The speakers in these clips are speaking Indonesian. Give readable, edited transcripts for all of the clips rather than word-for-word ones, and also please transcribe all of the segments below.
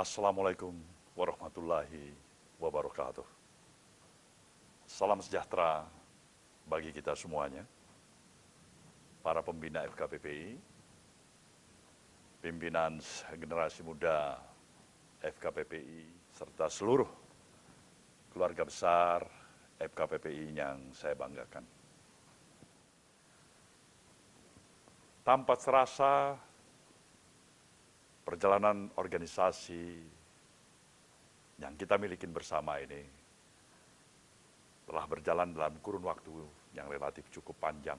Assalamualaikum warahmatullahi wabarakatuh. Salam sejahtera bagi kita semuanya, para pembina FKPPI, pimpinan generasi muda FKPPI, serta seluruh keluarga besar FKPPI yang saya banggakan. Tanpa terasa, perjalanan organisasi yang kita miliki bersama ini telah berjalan dalam kurun waktu yang relatif cukup panjang.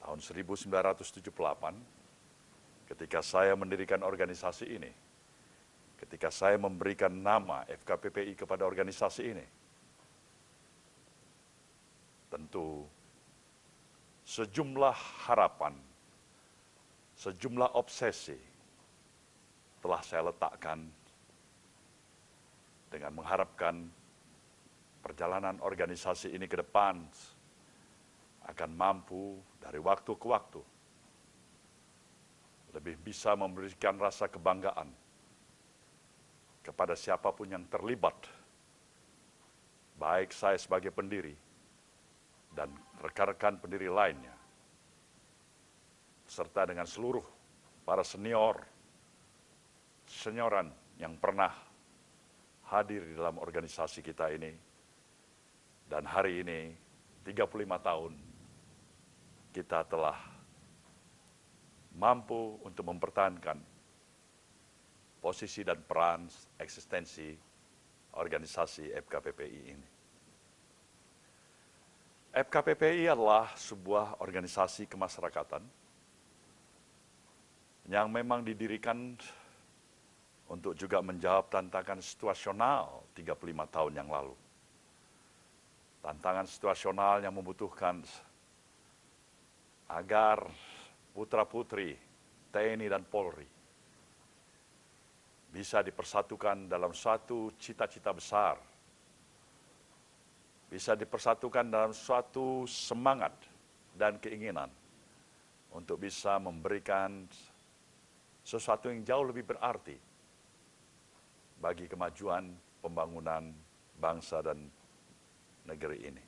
Tahun 1978, ketika saya mendirikan organisasi ini, ketika saya memberikan nama FKPPI kepada organisasi ini, tentu sejumlah harapan, sejumlah obsesi telah saya letakkan dengan mengharapkan perjalanan organisasi ini ke depan akan mampu dari waktu ke waktu lebih bisa memberikan rasa kebanggaan kepada siapapun yang terlibat, baik saya sebagai pendiri dan rekan-rekan pendiri lainnya, serta dengan seluruh para senioran yang pernah hadir di dalam organisasi kita ini. Dan hari ini, 35 tahun, kita telah mampu untuk mempertahankan posisi dan peran eksistensi organisasi FKPPI ini. FKPPI adalah sebuah organisasi kemasyarakatan yang memang didirikan untuk juga menjawab tantangan situasional 35 tahun yang lalu. Tantangan situasional yang membutuhkan agar putra-putri TNI dan Polri bisa dipersatukan dalam suatu cita-cita besar, bisa dipersatukan dalam suatu semangat dan keinginan untuk bisa memberikan sesuatu yang jauh lebih berarti bagi kemajuan pembangunan bangsa dan negeri ini.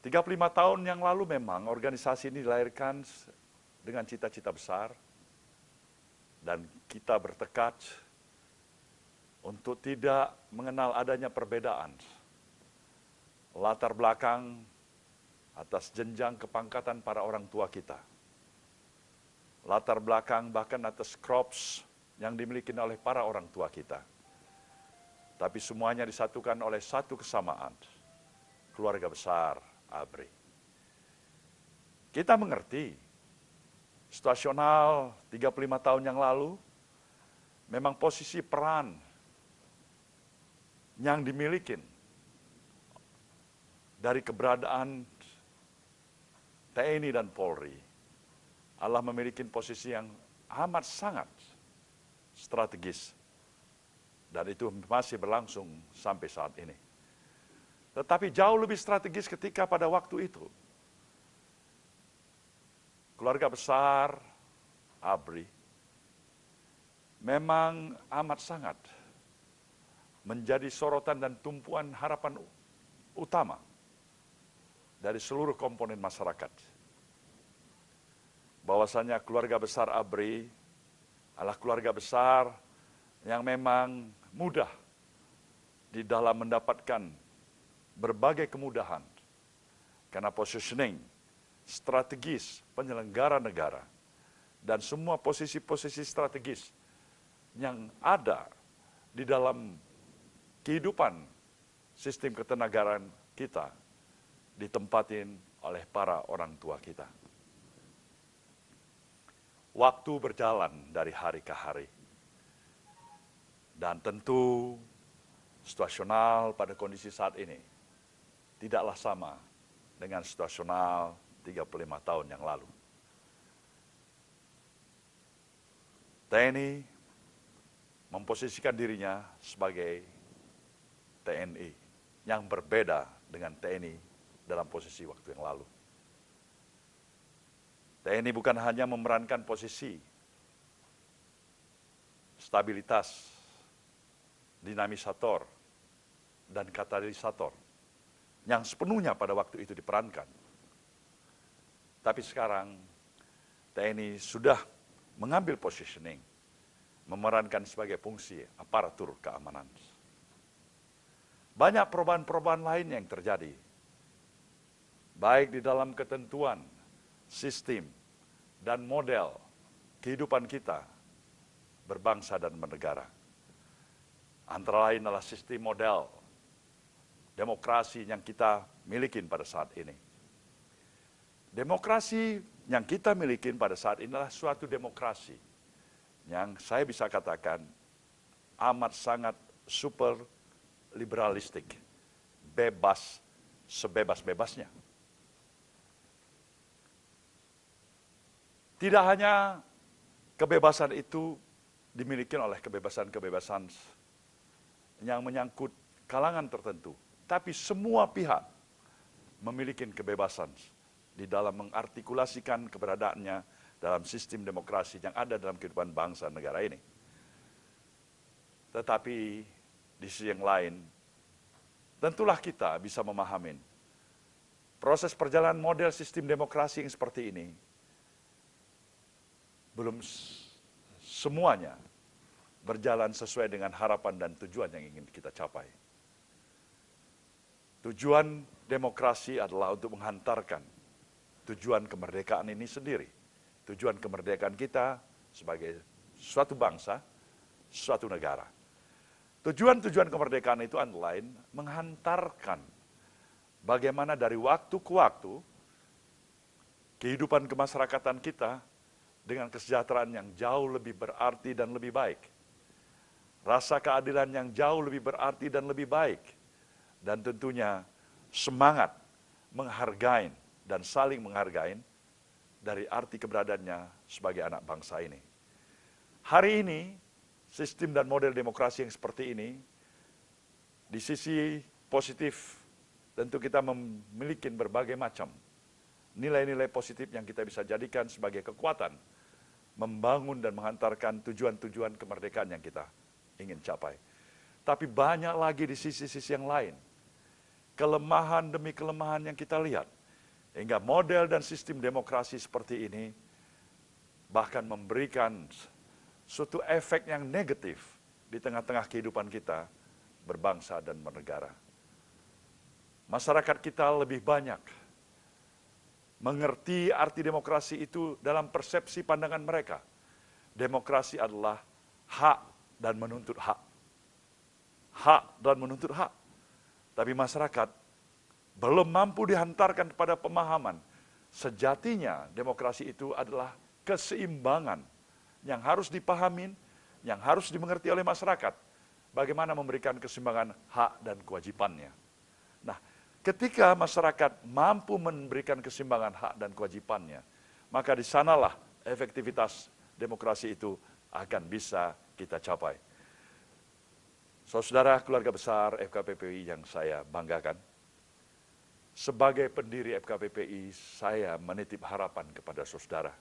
35 tahun yang lalu memang organisasi ini dilahirkan dengan cita-cita besar dan kita bertekad untuk tidak mengenal adanya perbedaan latar belakang atas jenjang kepangkatan para orang tua kita, latar belakang bahkan atas krops yang dimiliki oleh para orang tua kita. Tapi semuanya disatukan oleh satu kesamaan, keluarga besar ABRI. Kita mengerti, situasional 35 tahun yang lalu, memang posisi peran yang dimiliki dari keberadaan TNI dan Polri adalah memiliki posisi yang amat sangat strategis. Dan itu masih berlangsung sampai saat ini. Tetapi jauh lebih strategis ketika pada waktu itu, keluarga besar ABRI memang amat sangat menjadi sorotan dan tumpuan harapan utama dari seluruh komponen masyarakat. Bahwasanya keluarga besar ABRI adalah keluarga besar yang memang mudah di dalam mendapatkan berbagai kemudahan karena positioning strategis penyelenggara negara dan semua posisi-posisi strategis yang ada di dalam kehidupan sistem ketenagaraan kita ditempatin oleh para orang tua kita. Waktu berjalan dari hari ke hari. Dan tentu situasional pada kondisi saat ini tidaklah sama dengan situasional 35 tahun yang lalu. TNI memposisikan dirinya sebagai TNI yang berbeda dengan TNI dalam posisi waktu yang lalu. TNI bukan hanya memerankan posisi stabilitas, dinamisator, dan katalisator yang sepenuhnya pada waktu itu diperankan. Tapi sekarang TNI sudah mengambil positioning, memerankan sebagai fungsi aparatur keamanan. Banyak perubahan-perubahan lain yang terjadi, baik di dalam ketentuan, sistem, dan model kehidupan kita berbangsa dan bernegara. Antara lain adalah sistem model demokrasi yang kita miliki pada saat ini. Demokrasi yang kita miliki pada saat ini adalah suatu demokrasi yang saya bisa katakan amat sangat super liberalistik, bebas sebebas-bebasnya. Tidak hanya kebebasan itu dimiliki oleh kebebasan-kebebasan yang menyangkut kalangan tertentu, tapi semua pihak memiliki kebebasan di dalam mengartikulasikan keberadaannya dalam sistem demokrasi yang ada dalam kehidupan bangsa negara ini. Tetapi di sisi yang lain, tentulah kita bisa memahami proses perjalanan model sistem demokrasi yang seperti ini belum semuanya berjalan sesuai dengan harapan dan tujuan yang ingin kita capai. Tujuan demokrasi adalah untuk menghantarkan tujuan kemerdekaan ini sendiri. Tujuan kemerdekaan kita sebagai suatu bangsa, suatu negara. Tujuan-tujuan kemerdekaan itu antara lain menghantarkan bagaimana dari waktu ke waktu kehidupan kemasyarakatan kita dengan kesejahteraan yang jauh lebih berarti dan lebih baik. Rasa keadilan yang jauh lebih berarti dan lebih baik. Dan tentunya semangat menghargai dan saling menghargai dari arti keberadaannya sebagai anak bangsa ini. Hari ini, sistem dan model demokrasi yang seperti ini, di sisi positif, tentu kita memiliki berbagai macam nilai-nilai positif yang kita bisa jadikan sebagai kekuatan, membangun dan menghantarkan tujuan-tujuan kemerdekaan yang kita ingin capai. Tapi banyak lagi di sisi-sisi yang lain, kelemahan demi kelemahan yang kita lihat, hingga model dan sistem demokrasi seperti ini bahkan memberikan suatu efek yang negatif di tengah-tengah kehidupan kita berbangsa dan bernegara. Masyarakat kita lebih banyak mengerti arti demokrasi itu dalam persepsi pandangan mereka. Demokrasi adalah hak dan menuntut hak. Hak dan menuntut hak. Tapi masyarakat belum mampu dihantarkan kepada pemahaman sejatinya demokrasi itu adalah keseimbangan yang harus dipahami, yang harus dimengerti oleh masyarakat. Bagaimana memberikan keseimbangan hak dan kewajibannya. Nah, ketika masyarakat mampu memberikan keseimbangan hak dan kewajibannya, maka di sanalah efektivitas demokrasi itu akan bisa kita capai. Saudara keluarga besar FKPPI yang saya banggakan, sebagai pendiri FKPPI, saya menitip harapan kepada saudara.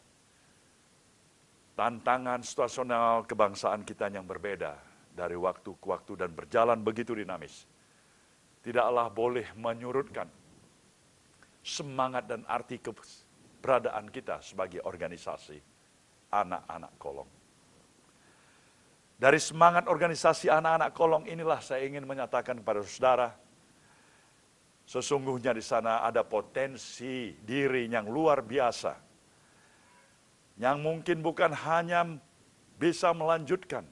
Tantangan situasional kebangsaan kita yang berbeda dari waktu ke waktu dan berjalan begitu dinamis, tidaklah boleh menyurutkan semangat dan arti keberadaan kita sebagai organisasi anak-anak kolong. Dari semangat organisasi anak-anak kolong inilah saya ingin menyatakan kepada saudara, sesungguhnya di sana ada potensi diri yang luar biasa, yang mungkin bukan hanya bisa melanjutkan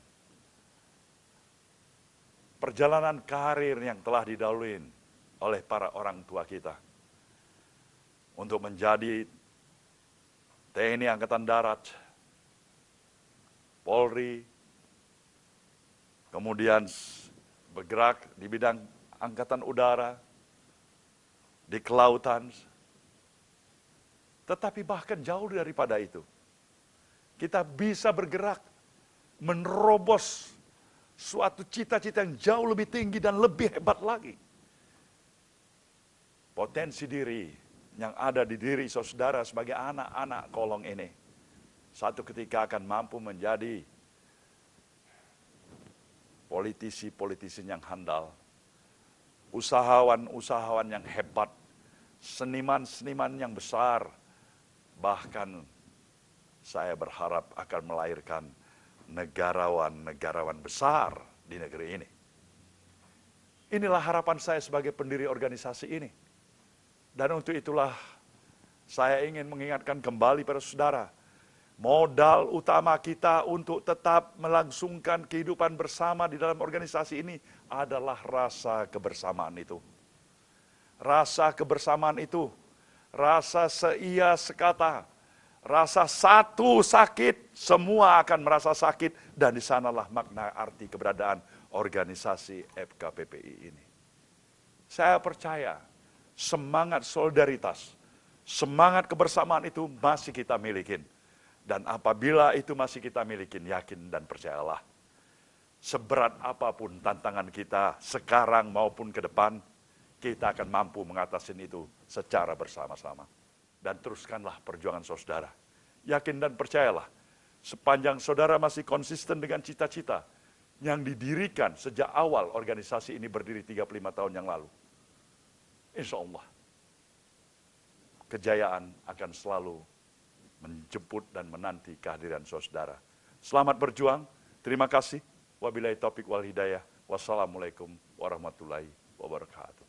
perjalanan karir yang telah didahului oleh para orang tua kita untuk menjadi TNI Angkatan Darat, Polri, kemudian bergerak di bidang Angkatan Udara, di kelautan, tetapi bahkan jauh daripada itu, kita bisa bergerak menerobos suatu cita-cita yang jauh lebih tinggi dan lebih hebat lagi. Potensi diri yang ada di diri saudara sebagai anak-anak kolong ini, satu ketika akan mampu menjadi politisi-politisi yang handal, usahawan-usahawan yang hebat, seniman-seniman yang besar, bahkan saya berharap akan melahirkan negarawan-negarawan besar di negeri ini. Inilah harapan saya sebagai pendiri organisasi ini. Dan untuk itulah saya ingin mengingatkan kembali pada saudara, modal utama kita untuk tetap melangsungkan kehidupan bersama di dalam organisasi ini adalah rasa kebersamaan itu. Rasa kebersamaan itu, rasa seia sekata, rasa satu sakit, semua akan merasa sakit, dan di sanalah makna arti keberadaan organisasi FKPPI ini. Saya percaya semangat solidaritas, semangat kebersamaan itu masih kita milikin. Dan apabila itu masih kita milikin, yakin dan percayalah, seberat apapun tantangan kita sekarang maupun ke depan, kita akan mampu mengatasi itu secara bersama-sama. Dan teruskanlah perjuangan saudara. Yakin dan percayalah, sepanjang saudara masih konsisten dengan cita-cita yang didirikan sejak awal organisasi ini berdiri 35 tahun yang lalu. Insya Allah, kejayaan akan selalu menjemput dan menanti kehadiran saudara. Selamat berjuang, terima kasih. Wabillahi taufiq wal hidayah. Wassalamualaikum warahmatullahi wabarakatuh.